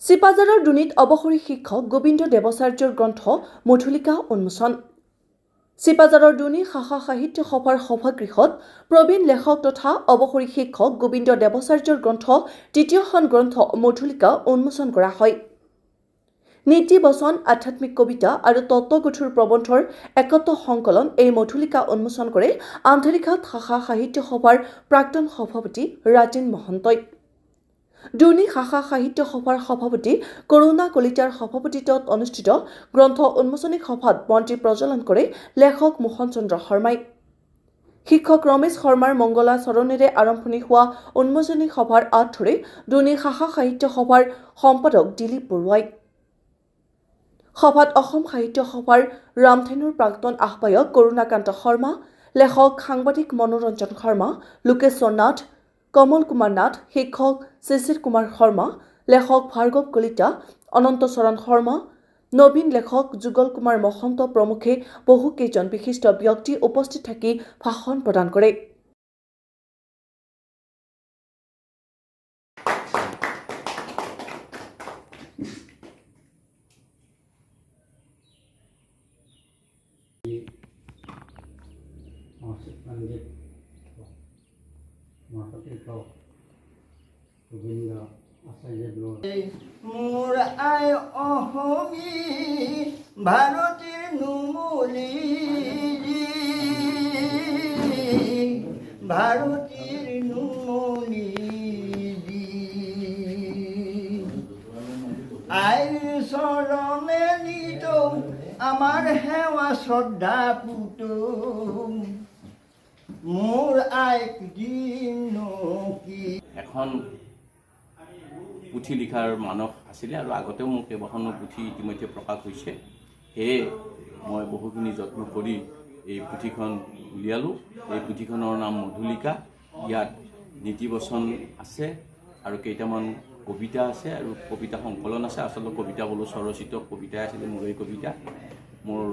চিপাঝাৰৰ দুনীত অৱসৰী শিক্ষক গোবিন্দ দেৱাচাৰ্যৰ গ্ৰন্থ মধুলিকা উন্মোচন। চিপাঝাৰৰ দুনী শাখা সাহিত্য সভাৰ সভাগৃহত প্ৰবীণ লেখক তথা অৱসৰী শিক্ষক গোবিন্দ দেৱাচাৰ্যৰ গ্ৰন্থ তৃতীয়খন গ্ৰন্থ মধুলিকা উন্মোচন কৰা হয়। নীতি বচন, আধ্যাত্মিক কবিতা আৰু তত্ত্বগধুৰ প্ৰবন্ধৰ একত্ৰ সংকলন এই মধুলিকা উন্মোচন কৰে আন্ধেৰিঘাট শাখা সাহিত্য সভাৰ প্ৰাক্তন সভাপতি ৰাজেন মহন্তই। দুনী শাখা সাহিত্য সভাৰ সভাপতি কৰুণা কলিতাৰ সভাপতিত্বত অনুষ্ঠিত গ্ৰন্থ উন্মোচনী সভাত মন্ত্ৰী প্ৰজ্বলন কৰে লেখক মোহন চন্দ্ৰ শৰ্মাই। শিক্ষক ৰমেশ শৰ্মাৰ মংগলাচৰণেৰে আৰম্ভণি হোৱা উন্মোচনী সভাৰ আঁত ধৰে দুনী শাখা সাহিত্য সভাৰ সম্পাদক দিলীপ বৰুৱাই। সভাত অসম সাহিত্য সভাৰ ৰামধেনুৰ প্ৰাক্তন আহ্বায়ক কৰুণাকান্ত শৰ্মা, লেখক সাংবাদিক মনোৰঞ্জন শৰ্মা, লোকেশ্বৰ নাথ, কমল কুমাৰ নাথ, শিক্ষক শিশিৰ কুমাৰ শৰ্মা, লেখক ভাৰ্গৱ কলিতা, অনন্ত চৰণ শৰ্মা, নবীন লেখক যুগল কুমাৰ মহন্ত প্ৰমুখে বহুকেইজন বিশিষ্ট ব্যক্তি উপস্থিত থাকি ভাষণ প্ৰদান কৰে। মোৰ আই অসমী ভাৰতীৰ নুমলী, ভাৰতীৰ নুমলী আইৰ চৰণে নিত আমাৰ সেৱা শ্ৰদ্ধা পুত মোৰ আইক দিন কি। এখন পুথি লিখাৰ মানস আছিলে আৰু আগতেও মোৰ কেইবাখনো পুথি ইতিমধ্যে প্ৰকাশ হৈছে। সেয়ে মই বহুখিনি যত্ন কৰি এই পুথিখন উলিয়ালোঁ। এই পুথিখনৰ নাম মধুলিকা। ইয়াত নীতিবচন আছে আৰু কেইটামান কবিতা আছে আৰু কবিতা সংকলন আছে। আচলতে কবিতা বোলো স্বৰচিত কবিতাই আছিলে মোৰ এই কবিতা। মোৰ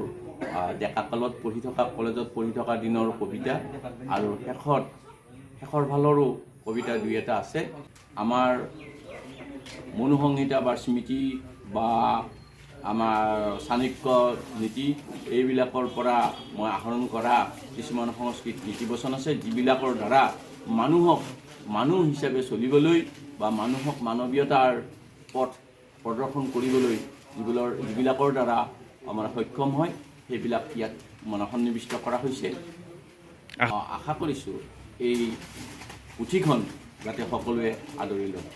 ডেকাকালত পঢ়ি থকা, কলেজত পঢ়ি থকা দিনৰ কবিতা আৰু শেষৰ ফালৰো কবিতা দুই এটা আছে। আমাৰ মনোসংহিতা বা স্মৃতি বা আমাৰ চাণক্য নীতি এইবিলাকৰ পৰা মই আহৰণ কৰা কিছুমান সংস্কৃত নীতিবচন আছে, যিবিলাকৰ দ্বাৰা মানুহক মানুহ হিচাপে চলিবলৈ বা মানুহক মানৱীয়তাৰ পথ প্ৰদৰ্শন কৰিবলৈ যিবিলাকৰ দ্বাৰা আমাৰ সক্ষম হয়, সেইবিলাক ইয়াত মানে সন্নিৱিষ্ট কৰা হৈছে। আশা কৰিছোঁ এই পুথিখন যাতে সকলোৱে আদৰি লয়।